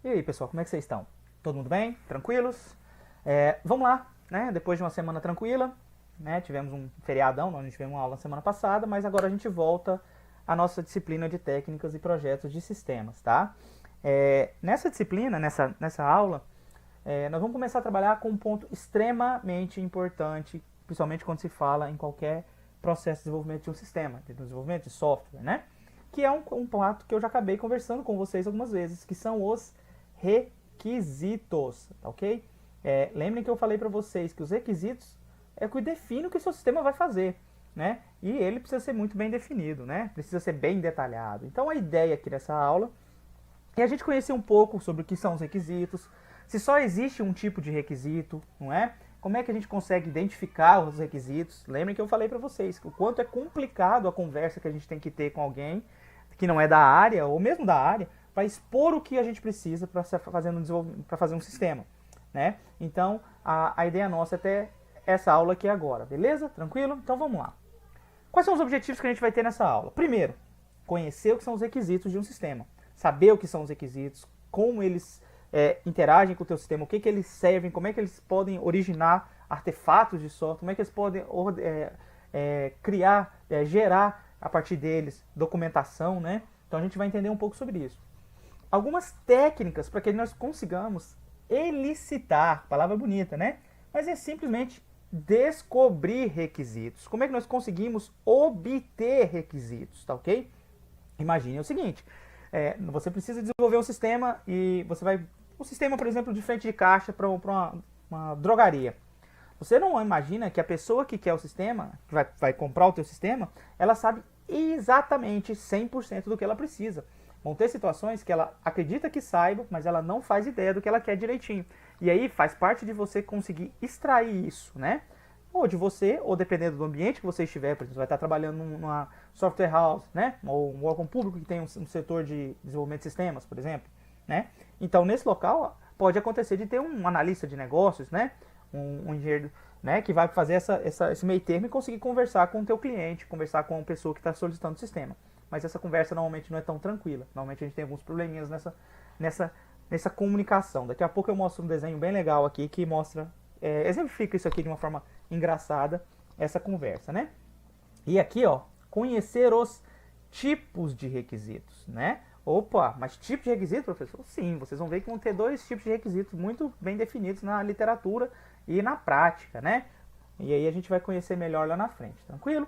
E aí, pessoal, como é que vocês estão? Todo mundo bem? Tranquilos? Vamos lá, né? Depois de uma semana tranquila, né? Tivemos um feriadão, nós tivemos uma aula na semana passada, mas agora a gente volta à nossa disciplina de técnicas e projetos de sistemas, tá? Nessa disciplina, nessa aula, nós vamos começar a trabalhar com um ponto extremamente importante, principalmente quando se fala em qualquer processo de desenvolvimento de um sistema, de desenvolvimento de software, né? Que é um ponto que eu já acabei conversando com vocês algumas vezes, que são os requisitos, tá ok? Lembrem que eu falei para vocês que os requisitos é o que define o que o seu sistema vai fazer, né? E ele precisa ser muito bem definido, né? Precisa ser bem detalhado. Então a ideia aqui dessa aula é a gente conhecer um pouco sobre o que são os requisitos, se só existe um tipo de requisito, não é? Como é que a gente consegue identificar os requisitos? Lembrem que eu falei para vocês o quanto é complicado a conversa que a gente tem que ter com alguém que não é da área, ou mesmo da área, para expor o que a gente precisa para fazer um sistema, né? Então, a ideia nossa é ter essa aula aqui agora, beleza? Tranquilo? Então vamos lá. Quais são os objetivos que a gente vai ter nessa aula? Primeiro, conhecer o que são os requisitos de um sistema. Saber o que são os requisitos, como eles interagem com o teu sistema, o que eles servem, como é que eles podem originar artefatos de software, como é que eles podem criar, gerar a partir deles documentação, né? Então a gente vai entender um pouco sobre isso. Algumas técnicas para que nós consigamos elicitar, palavra bonita, né? Mas é simplesmente descobrir requisitos. Como é que nós conseguimos obter requisitos, tá ok? Imagine o seguinte, você precisa desenvolver um sistema e você vai... Um sistema, por exemplo, de frente de caixa para uma drogaria. Você não imagina que a pessoa que quer o sistema, que vai comprar o teu sistema, ela sabe exatamente 100% do que ela precisa. Vão ter situações que ela acredita que saiba, mas ela não faz ideia do que ela quer direitinho. E aí faz parte de você conseguir extrair isso, né? Ou de você, ou dependendo do ambiente que você estiver, por exemplo, você vai estar trabalhando numa software house, né? Ou um órgão público que tem um setor de desenvolvimento de sistemas, por exemplo, né? Então, nesse local, pode acontecer de ter um analista de negócios, né? Um engenheiro, né, que vai fazer esse meio termo e conseguir conversar com o teu cliente, conversar com a pessoa que está solicitando o sistema. Mas essa conversa normalmente não é tão tranquila. Normalmente a gente tem alguns probleminhas nessa comunicação. Daqui a pouco eu mostro um desenho bem legal aqui que mostra, exemplifica isso aqui de uma forma engraçada, essa conversa, né? E aqui, ó, conhecer os tipos de requisitos, né? Opa, mas tipo de requisito, professor? Sim, vocês vão ver que vão ter dois tipos de requisitos muito bem definidos na literatura e na prática, né? E aí a gente vai conhecer melhor lá na frente, tranquilo?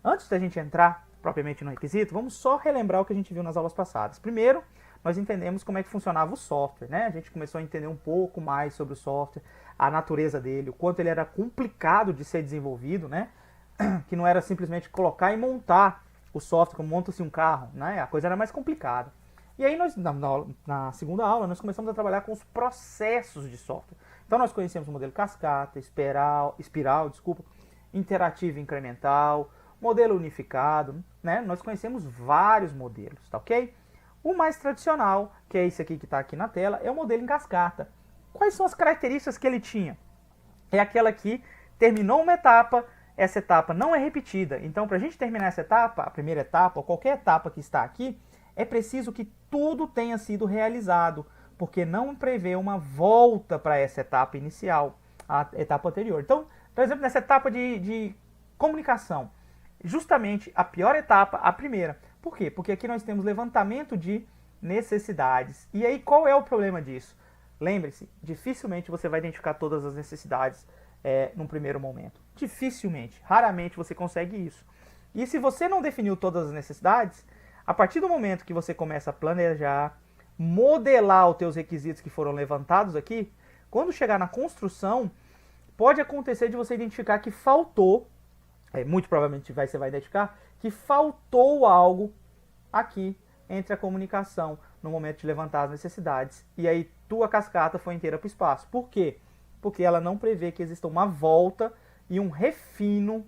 Antes da gente entrar propriamente no requisito, vamos só relembrar o que a gente viu nas aulas passadas. Primeiro, nós entendemos como é que funcionava o software, né? A gente começou a entender um pouco mais sobre o software, a natureza dele, o quanto ele era complicado de ser desenvolvido, né? Que não era simplesmente colocar e montar o software como monta-se um carro, né? A coisa era mais complicada. E aí nós, na segunda aula, nós começamos a trabalhar com os processos de software. Então nós conhecemos o modelo cascata, espiral, interativo incremental, modelo unificado, né? Nós conhecemos vários modelos, tá ok? O mais tradicional, que é esse aqui que está aqui na tela, é o modelo em cascata. Quais são as características que ele tinha? É aquela que terminou uma etapa, essa etapa não é repetida. Então, para a gente terminar essa etapa, a primeira etapa, ou qualquer etapa que está aqui, é preciso que tudo tenha sido realizado, porque não prevê uma volta para essa etapa inicial, a etapa anterior. Então, por exemplo, nessa etapa de comunicação, justamente a pior etapa, a primeira. Por quê? Porque aqui nós temos levantamento de necessidades. E aí, qual é o problema disso? Lembre-se, dificilmente você vai identificar todas as necessidades num primeiro momento. Dificilmente, raramente você consegue isso. E se você não definiu todas as necessidades, a partir do momento que você começa a planejar, modelar os teus requisitos que foram levantados aqui, quando chegar na construção, pode acontecer de você identificar que faltou, muito provavelmente você vai identificar, que faltou algo aqui entre a comunicação no momento de levantar as necessidades. E aí tua cascata foi inteira para o espaço. Por quê? Porque ela não prevê que exista uma volta e um refino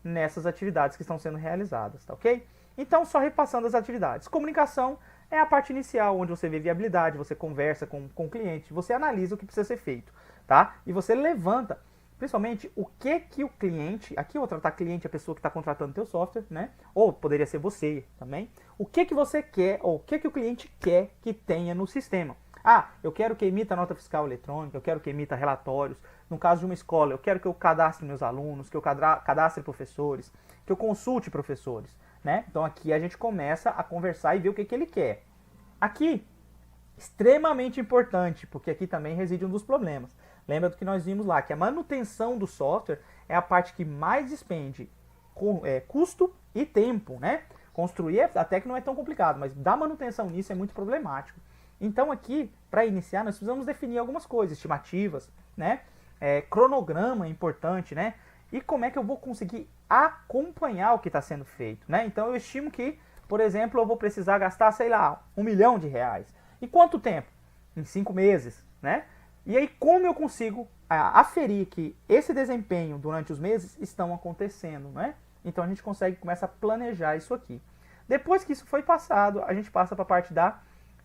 nessas atividades que estão sendo realizadas, tá ok? Então, só repassando as atividades. Comunicação é a parte inicial, onde você vê viabilidade, você conversa com o cliente, você analisa o que precisa ser feito, tá? E você levanta, principalmente, o que o cliente, aqui eu vou tratar cliente, a pessoa que está contratando o teu software, né? Ou poderia ser você também. O que você quer, ou o que o cliente quer que tenha no sistema. Ah, eu quero que emita nota fiscal eletrônica, eu quero que emita relatórios. No caso de uma escola, eu quero que eu cadastre meus alunos, que eu cadastre professores, que eu consulte professores, né? Então aqui a gente começa a conversar e ver o que ele quer. Aqui, extremamente importante, porque aqui também reside um dos problemas. Lembra do que nós vimos lá, que a manutenção do software é a parte que mais despende custo e tempo, né? Construir até que não é tão complicado, mas dar manutenção nisso é muito problemático. Então aqui, para iniciar, nós precisamos definir algumas coisas, estimativas, né? Cronograma é importante, né? E como é que eu vou conseguir acompanhar o que está sendo feito, né? Então eu estimo que, por exemplo, eu vou precisar gastar, sei lá, R$1 milhão. Em quanto tempo? Em 5 meses, né? E aí como eu consigo aferir que esse desempenho durante os meses estão acontecendo, né? Então a gente começa a planejar isso aqui. Depois que isso foi passado, a gente passa para a parte da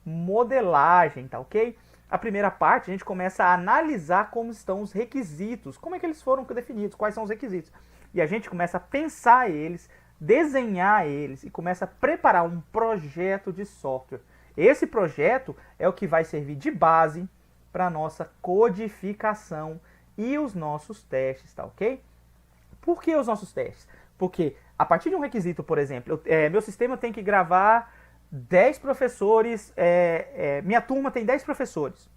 modelagem, tá ok? A primeira parte a gente começa a analisar como estão os requisitos, como é que eles foram definidos, quais são os requisitos. E a gente começa a pensar eles, desenhar eles e começa a preparar um projeto de software. Esse projeto é o que vai servir de base para a nossa codificação e os nossos testes, tá ok? Por que os nossos testes? Porque a partir de um requisito, por exemplo, meu sistema tem que gravar 10 professores, minha turma tem 10 professores.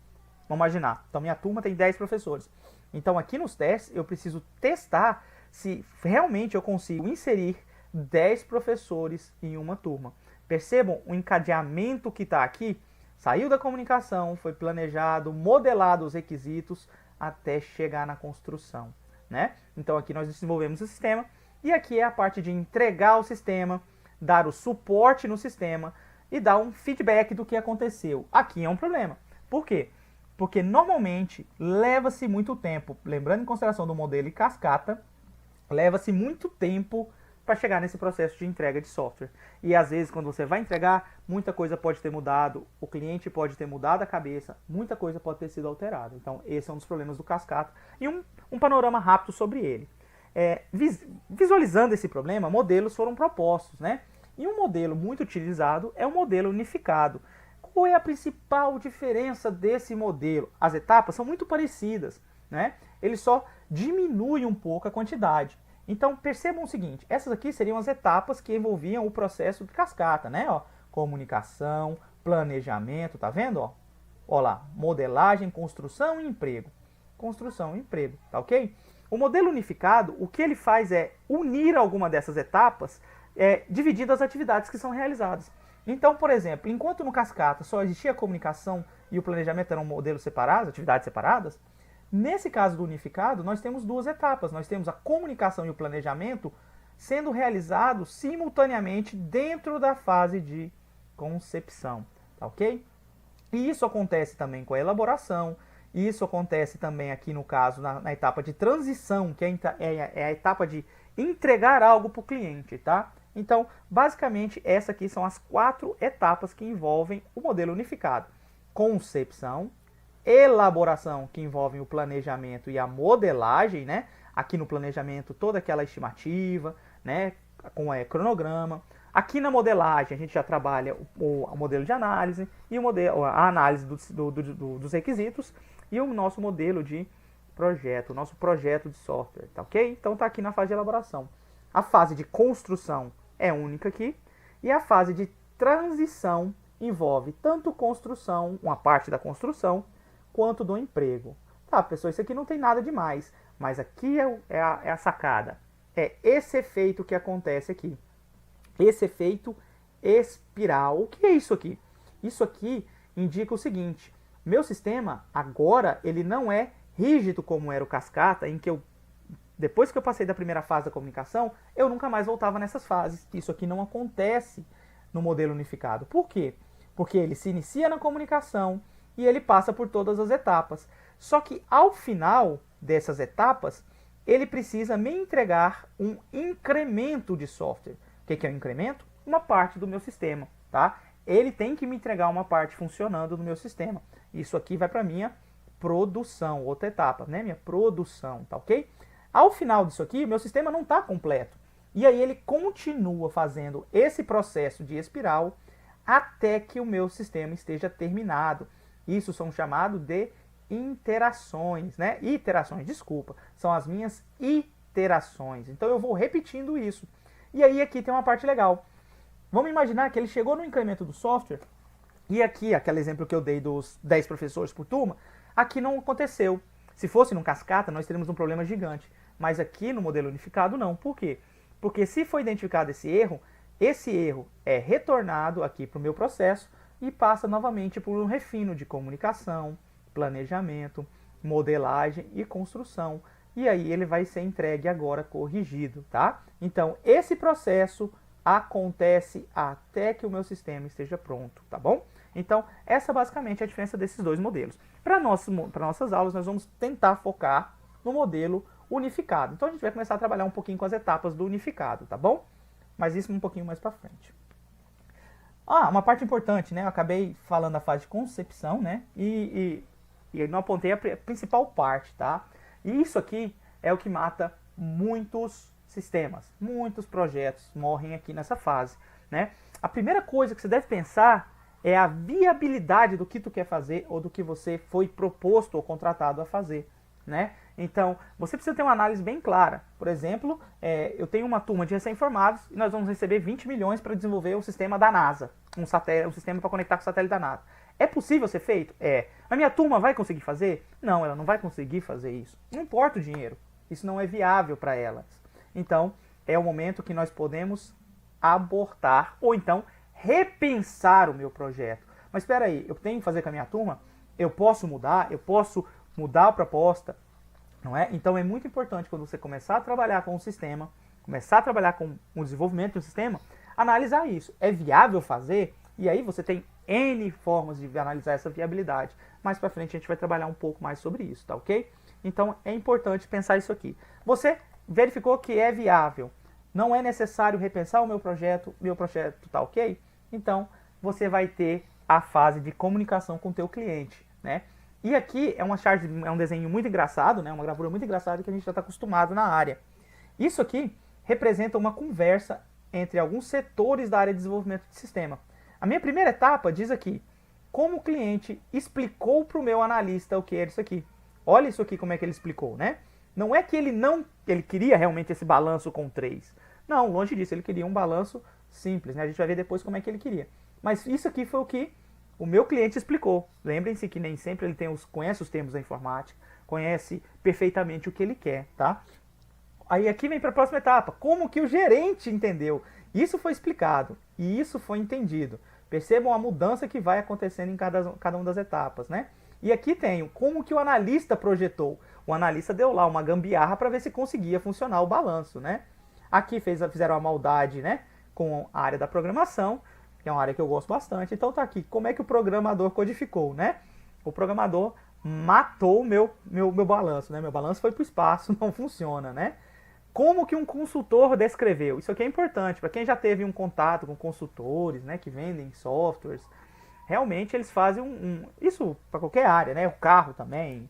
Vamos imaginar, então minha turma tem 10 professores. Então aqui nos testes eu preciso testar se realmente eu consigo inserir 10 professores em uma turma. Percebam o encadeamento que está aqui? Saiu da comunicação, foi planejado, modelado os requisitos até chegar na construção, né? Então aqui nós desenvolvemos o sistema e aqui é a parte de entregar o sistema, dar o suporte no sistema e dar um feedback do que aconteceu. Aqui é um problema. Por quê? Porque normalmente leva-se muito tempo, lembrando em consideração do modelo em cascata, leva-se muito tempo para chegar nesse processo de entrega de software. E às vezes quando você vai entregar, muita coisa pode ter mudado, o cliente pode ter mudado a cabeça, muita coisa pode ter sido alterada. Então esse é um dos problemas do cascata e um panorama rápido sobre ele. Visualizando esse problema, modelos foram propostos, né? E um modelo muito utilizado é o modelo unificado. Qual é a principal diferença desse modelo? As etapas são muito parecidas, né? Ele só diminui um pouco a quantidade. Então percebam o seguinte, essas aqui seriam as etapas que envolviam o processo de cascata, né? Ó, comunicação, planejamento, tá vendo? Ó lá, modelagem, construção e emprego. Construção e emprego, tá ok? O modelo unificado, o que ele faz é unir alguma dessas etapas, dividindo as atividades que são realizadas. Então, por exemplo, enquanto no cascata só existia a comunicação e o planejamento eram modelos separados, atividades separadas, nesse caso do unificado, nós temos duas etapas. Nós temos a comunicação e o planejamento sendo realizados simultaneamente dentro da fase de concepção, tá ok? E isso acontece também com a elaboração, isso acontece também aqui no caso na etapa de transição, que é a etapa de entregar algo para o cliente, tá? Então, basicamente, essas aqui são as 4 etapas que envolvem o modelo unificado. Concepção, elaboração, que envolvem o planejamento e a modelagem, né? Aqui no planejamento, toda aquela estimativa, né? Com cronograma. Aqui na modelagem, a gente já trabalha o modelo de análise e a análise dos requisitos e o nosso modelo de projeto, o nosso projeto de software, tá ok? Então tá aqui na fase de elaboração. A fase de construção é única aqui e a fase de transição envolve tanto construção, uma parte da construção, quanto do emprego. Tá, pessoal, isso aqui não tem nada demais, mas aqui é a sacada. É esse efeito que acontece aqui. Esse efeito espiral. O que é isso aqui? Isso aqui indica o seguinte: meu sistema agora ele não é rígido como era o cascata, em que depois que eu passei da primeira fase da comunicação, eu nunca mais voltava nessas fases. Isso aqui não acontece no modelo unificado. Por quê? Porque ele se inicia na comunicação e ele passa por todas as etapas. Só que ao final dessas etapas, ele precisa me entregar um incremento de software. O que é um incremento? Uma parte do meu sistema, tá? Ele tem que me entregar uma parte funcionando no meu sistema. Isso aqui vai para minha produção, outra etapa, né? Minha produção, tá ok? Ao final disso aqui, meu sistema não está completo. E aí ele continua fazendo esse processo de espiral até que o meu sistema esteja terminado. Isso são chamados de interações, né? Iterações, desculpa. São as minhas iterações. Então eu vou repetindo isso. E aí aqui tem uma parte legal. Vamos imaginar que ele chegou no incremento do software, e aqui, aquele exemplo que eu dei dos 10 professores por turma, aqui não aconteceu. Se fosse num cascata, nós teríamos um problema gigante. Mas aqui no modelo unificado, não. Por quê? Porque se foi identificado esse erro é retornado aqui para o meu processo e passa novamente por um refino de comunicação, planejamento, modelagem e construção. E aí ele vai ser entregue agora corrigido, tá? Então, esse processo acontece até que o meu sistema esteja pronto, tá bom? Então, essa basicamente é a diferença desses dois modelos. Para nossas aulas, nós vamos tentar focar no modelo unificado. Então, a gente vai começar a trabalhar um pouquinho com as etapas do unificado, tá bom? Mas isso um pouquinho mais para frente. Uma parte importante, né? Eu acabei falando da fase de concepção, né? E não apontei a principal parte, tá? E isso aqui é o que mata muitos sistemas, muitos projetos morrem aqui nessa fase, né? A primeira coisa que você deve pensar é a viabilidade do que tu quer fazer ou do que você foi proposto ou contratado a fazer, né? Então, você precisa ter uma análise bem clara. Por exemplo, eu tenho uma turma de recém-formados e nós vamos receber 20 milhões para desenvolver o sistema da NASA, um sistema para conectar com o satélite da NASA. É possível ser feito? É. A minha turma vai conseguir fazer? Não, ela não vai conseguir fazer isso. Não importa o dinheiro. Isso não é viável para elas. Então, é o momento que nós podemos abortar ou então repensar o meu projeto. Mas espera aí, eu tenho que fazer com a minha turma? Eu posso mudar a proposta, não é? Então é muito importante quando você começar a trabalhar com um sistema, começar a trabalhar com o desenvolvimento de um sistema, analisar isso. É viável fazer? E aí você tem N formas de analisar essa viabilidade. Mais para frente a gente vai trabalhar um pouco mais sobre isso, tá ok? Então é importante pensar isso aqui. Você verificou que é viável, não é necessário repensar o meu projeto tá ok? Então você vai ter a fase de comunicação com o teu cliente, né? E aqui é um desenho muito engraçado, né? Uma gravura muito engraçada que a gente já está acostumado na área. Isso aqui representa uma conversa entre alguns setores da área de desenvolvimento de sistema. A minha primeira etapa diz aqui, como o cliente explicou para o meu analista o que era isso aqui. Olha isso aqui como é que ele explicou, né? Não é que ele queria realmente esse balanço com 3. Não, longe disso, ele queria um balanço simples, né? A gente vai ver depois como é que ele queria. Mas isso aqui foi o que o meu cliente explicou. Lembrem-se que nem sempre ele conhece os termos da informática, conhece perfeitamente o que ele quer, tá? Aí aqui vem para a próxima etapa, como que o gerente entendeu. Isso foi explicado e isso foi entendido. Percebam a mudança que vai acontecendo em cada uma das etapas, né? E aqui tem como que o analista projetou. O analista deu lá uma gambiarra para ver se conseguia funcionar o balanço, né? Aqui fizeram a maldade, né, com a área da programação, que é uma área que eu gosto bastante. Então tá aqui, como é que o programador codificou, né? O programador matou o meu balanço, né? Meu balanço foi para o espaço, não funciona, né? Como que um consultor descreveu? Isso aqui é importante, para quem já teve um contato com consultores, né, que vendem softwares, realmente eles fazem isso para qualquer área, né? O carro também,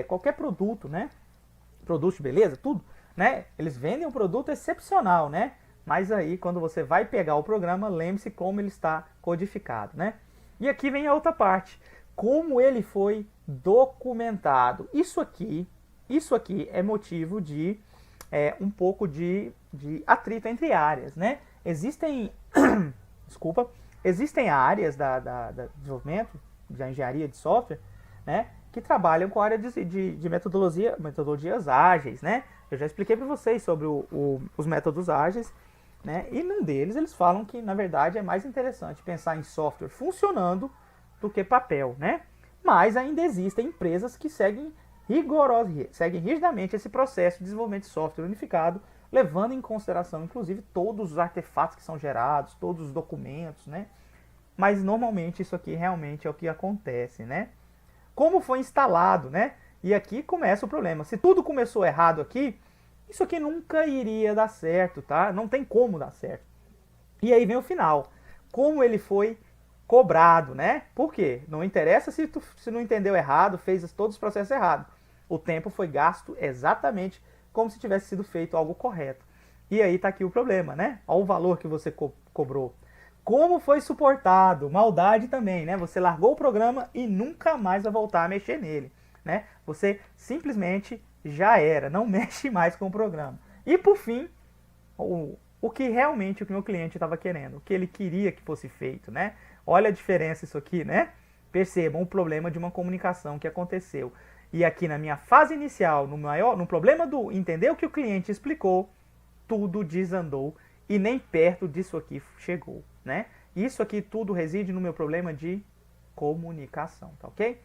qualquer produto, né? Produto de beleza, tudo, né? Eles vendem um produto excepcional, né? Mas aí, quando você vai pegar o programa, lembre-se como ele está codificado, né? E aqui vem a outra parte, como ele foi documentado. Isso aqui é motivo de um pouco de atrito entre áreas, né? Existem, existem áreas da desenvolvimento, da engenharia de software, né, que trabalham com a área de metodologias ágeis, né? Eu já expliquei para vocês sobre os métodos ágeis, né? E num deles eles falam que, na verdade, é mais interessante pensar em software funcionando do que papel, né? Mas ainda existem empresas que seguem rigidamente esse processo de desenvolvimento de software unificado, levando em consideração, inclusive, todos os artefatos que são gerados, todos os documentos, né? Mas, normalmente, isso aqui realmente é o que acontece, né? Como foi instalado, né? E aqui começa o problema. Se tudo começou errado aqui, isso aqui nunca iria dar certo, tá? Não tem como dar certo. E aí vem o final. Como ele foi cobrado, né? Por quê? Não interessa se não entendeu errado, fez todos os processos errados. O tempo foi gasto exatamente como se tivesse sido feito algo correto. E aí está aqui o problema, né? Olha o valor que você cobrou. como foi suportado, maldade também, né? Você largou o programa e nunca mais vai voltar a mexer nele, né? Você simplesmente já era, não mexe mais com o programa. E por fim, o que realmente o que o meu cliente estava querendo, o que ele queria que fosse feito, né? Olha a diferença isso aqui, né? Percebam o problema de uma comunicação que aconteceu. E aqui na minha fase inicial, no problema do entender o que o cliente explicou, tudo desandou e nem perto disso aqui chegou, né? Isso aqui tudo reside no meu problema de comunicação, tá ok?